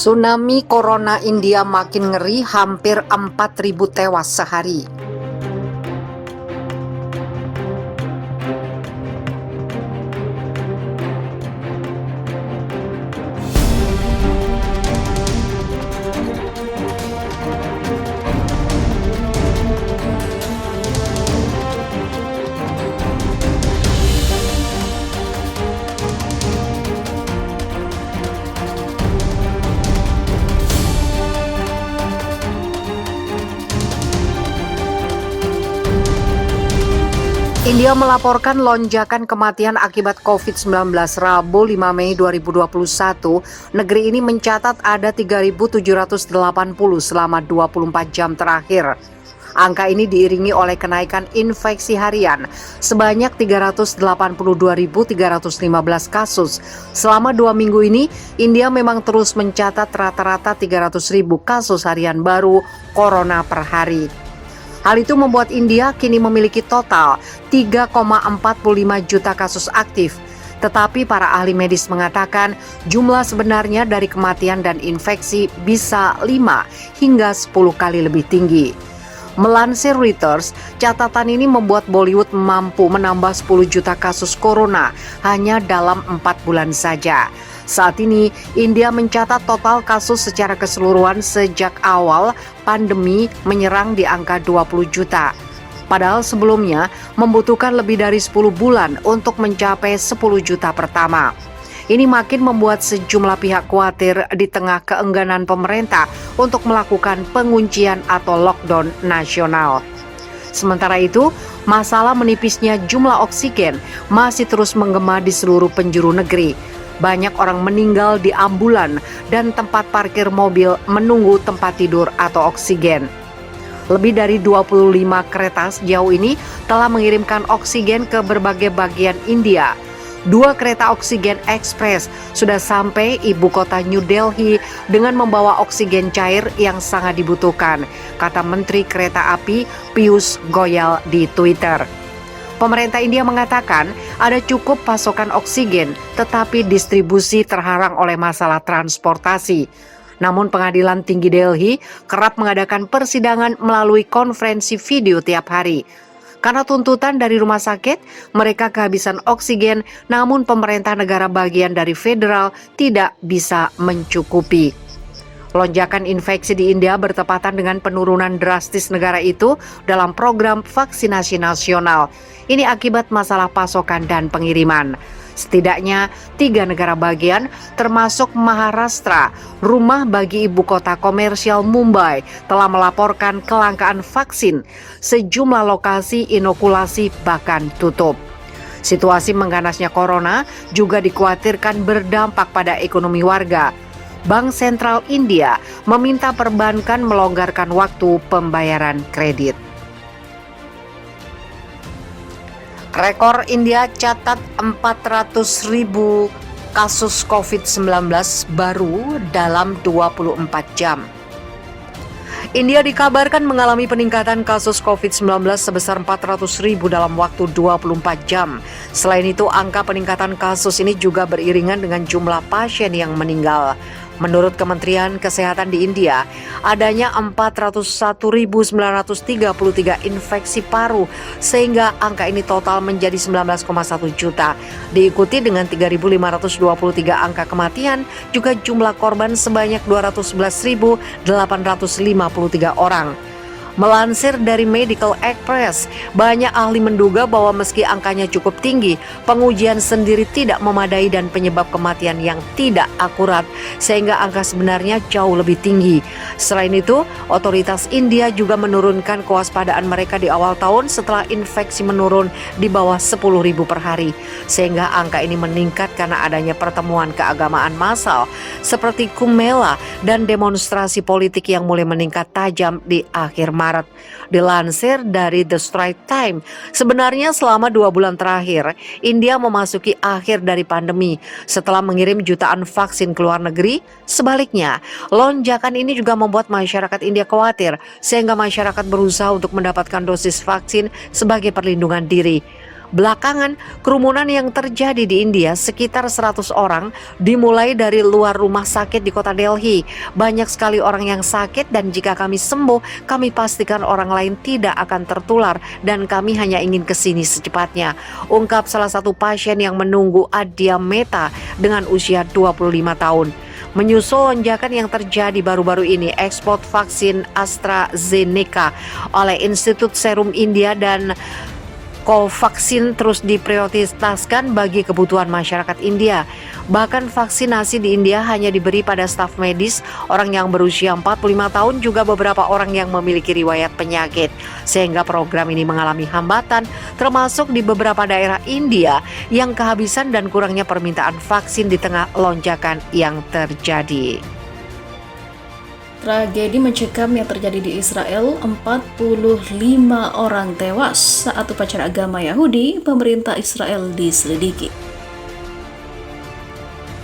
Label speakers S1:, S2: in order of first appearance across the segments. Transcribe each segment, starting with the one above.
S1: Tsunami Corona India makin ngeri, hampir 4.000 tewas sehari. India melaporkan lonjakan kematian akibat COVID-19 Rabu 5 Mei 2021. Negeri ini mencatat ada 3.780 selama 24 jam terakhir. Angka ini diiringi oleh kenaikan infeksi harian sebanyak 382.315 kasus. Selama 2 minggu ini, India memang terus mencatat rata-rata 300.000 kasus harian baru corona per hari. Hal itu membuat India kini memiliki total 3,45 juta kasus aktif. Tetapi para ahli medis mengatakan jumlah sebenarnya dari kematian dan infeksi bisa 5 hingga 10 kali lebih tinggi. Melansir Reuters, catatan ini membuat Bollywood mampu menambah 10 juta kasus corona hanya dalam 4 bulan saja. Saat ini, India mencatat total kasus secara keseluruhan sejak awal pandemi menyerang di angka 20 juta. Padahal sebelumnya membutuhkan lebih dari 10 bulan untuk mencapai 10 juta pertama. Ini makin membuat sejumlah pihak khawatir di tengah keengganan pemerintah untuk melakukan penguncian atau lockdown nasional. Sementara itu, masalah menipisnya jumlah oksigen masih terus menggema di seluruh penjuru negeri. Banyak orang meninggal di ambulan dan tempat parkir mobil menunggu tempat tidur atau oksigen. Lebih dari 25 kereta sejauh ini telah mengirimkan oksigen ke berbagai bagian India. 2 kereta oksigen ekspres sudah sampai ibu kota New Delhi dengan membawa oksigen cair yang sangat dibutuhkan, kata Menteri Kereta Api Piyush Goyal di Twitter. Pemerintah India mengatakan ada cukup pasokan oksigen, tetapi distribusi terhalang oleh masalah transportasi. Namun Pengadilan Tinggi Delhi kerap mengadakan persidangan melalui konferensi video tiap hari. Karena tuntutan dari rumah sakit, mereka kehabisan oksigen, namun pemerintah negara bagian dari federal tidak bisa mencukupi. Lonjakan infeksi di India bertepatan dengan penurunan drastis negara itu dalam program vaksinasi nasional. Ini akibat masalah pasokan dan pengiriman. Setidaknya 3 negara bagian termasuk Maharashtra, rumah bagi ibu kota komersial Mumbai, telah melaporkan kelangkaan vaksin. Sejumlah lokasi inokulasi bahkan tutup. Situasi mengganasnya corona juga dikhawatirkan berdampak pada ekonomi warga. Bank Sentral India meminta perbankan melonggarkan waktu pembayaran kredit. Rekor India catat 400.000 kasus COVID-19 baru dalam 24 jam. India dikabarkan mengalami peningkatan kasus COVID-19 sebesar 400.000 dalam waktu 24 jam. Selain itu, angka peningkatan kasus ini juga beriringan dengan jumlah pasien yang meninggal. Menurut Kementerian Kesehatan di India, adanya 401.933 infeksi paru, sehingga angka ini total menjadi 19,1 juta. Diikuti dengan 3.523 angka kematian, juga jumlah korban sebanyak 211.853 orang. Melansir dari Medical Express, banyak ahli menduga bahwa meski angkanya cukup tinggi, pengujian sendiri tidak memadai dan penyebab kematian yang tidak akurat, sehingga angka sebenarnya jauh lebih tinggi. Selain itu, otoritas India juga menurunkan kewaspadaan mereka di awal tahun setelah infeksi menurun di bawah 10.000 per hari, sehingga angka ini meningkat karena adanya pertemuan keagamaan massal seperti Kumbh Mela dan demonstrasi politik yang mulai meningkat tajam di akhir Maret. Dilansir dari The Straits Times, sebenarnya selama 2 bulan terakhir, India memasuki akhir dari pandemi setelah mengirim jutaan vaksin ke luar negeri. Sebaliknya, lonjakan ini juga membuat masyarakat India khawatir, sehingga masyarakat berusaha untuk mendapatkan dosis vaksin sebagai perlindungan diri. Belakangan, kerumunan yang terjadi di India sekitar 100 orang dimulai dari luar rumah sakit di kota Delhi. Banyak sekali orang yang sakit dan jika kami sembuh, kami pastikan orang lain tidak akan tertular dan kami hanya ingin kesini secepatnya. Ungkap salah satu pasien yang menunggu Adya Mehta dengan usia 25 tahun. Menyusul lonjakan yang terjadi baru-baru ini, ekspor vaksin AstraZeneca oleh Institut Serum India dan Covaxin terus diprioritaskan bagi kebutuhan masyarakat India. Bahkan vaksinasi di India hanya diberi pada staf medis, orang yang berusia 45 tahun juga beberapa orang yang memiliki riwayat penyakit. Sehingga program ini mengalami hambatan, termasuk di beberapa daerah India yang kehabisan dan kurangnya permintaan vaksin di tengah lonjakan yang terjadi.
S2: Tragedi mencekam yang terjadi di Israel, 45 orang tewas saat upacara agama Yahudi, pemerintah Israel diselidiki.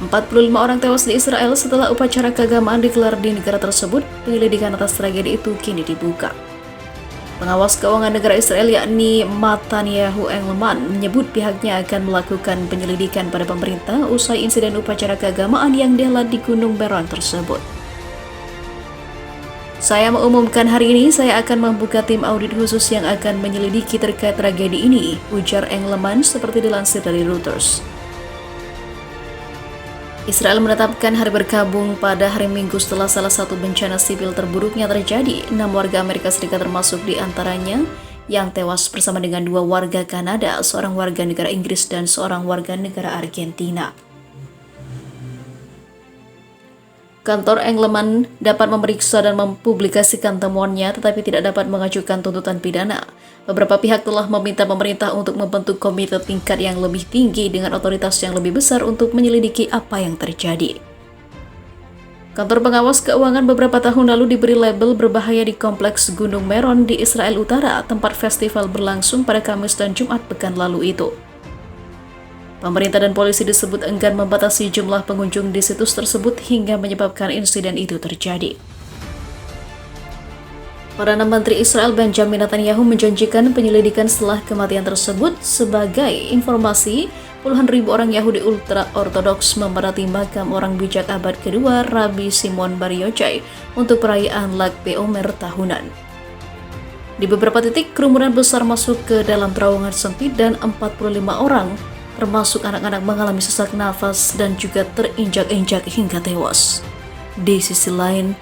S2: 45 orang tewas di Israel setelah upacara keagamaan digelar di negara tersebut. Penyelidikan atas tragedi itu kini dibuka. Pengawas keuangan negara Israel yakni Matanyahu Engelman menyebut pihaknya akan melakukan penyelidikan pada pemerintah usai insiden upacara keagamaan yang dihelat di Gunung Meron tersebut. Saya mengumumkan hari ini saya akan membuka tim audit khusus yang akan menyelidiki terkait tragedi ini, ujar Engelman seperti dilansir dari Reuters. Israel menetapkan hari berkabung pada hari Minggu setelah salah satu bencana sipil terburuknya terjadi. 6 warga Amerika Serikat termasuk di antaranya yang tewas bersama dengan 2 warga Kanada, seorang warga negara Inggris dan seorang warga negara Argentina. Kantor Engelman dapat memeriksa dan mempublikasikan temuannya tetapi tidak dapat mengajukan tuntutan pidana. Beberapa pihak telah meminta pemerintah untuk membentuk komite tingkat yang lebih tinggi dengan otoritas yang lebih besar untuk menyelidiki apa yang terjadi. Kantor pengawas keuangan beberapa tahun lalu diberi label berbahaya di kompleks Gunung Meron di Israel Utara, tempat festival berlangsung pada Kamis dan Jumat pekan lalu itu. Pemerintah dan polisi disebut enggan membatasi jumlah pengunjung di situs tersebut hingga menyebabkan insiden itu terjadi. Perdana Menteri Israel Benjamin Netanyahu menjanjikan penyelidikan setelah kematian tersebut. Sebagai informasi, puluhan ribu orang Yahudi ultra-ortodoks memadati makam orang bijak abad kedua, Rabbi Simon Bar Yochai, untuk perayaan Lag BaOmer tahunan. Di beberapa titik, kerumunan besar masuk ke dalam terowongan sempit dan 45 orang termasuk anak-anak mengalami sesak nafas dan juga terinjak-injak hingga tewas. Di sisi lain,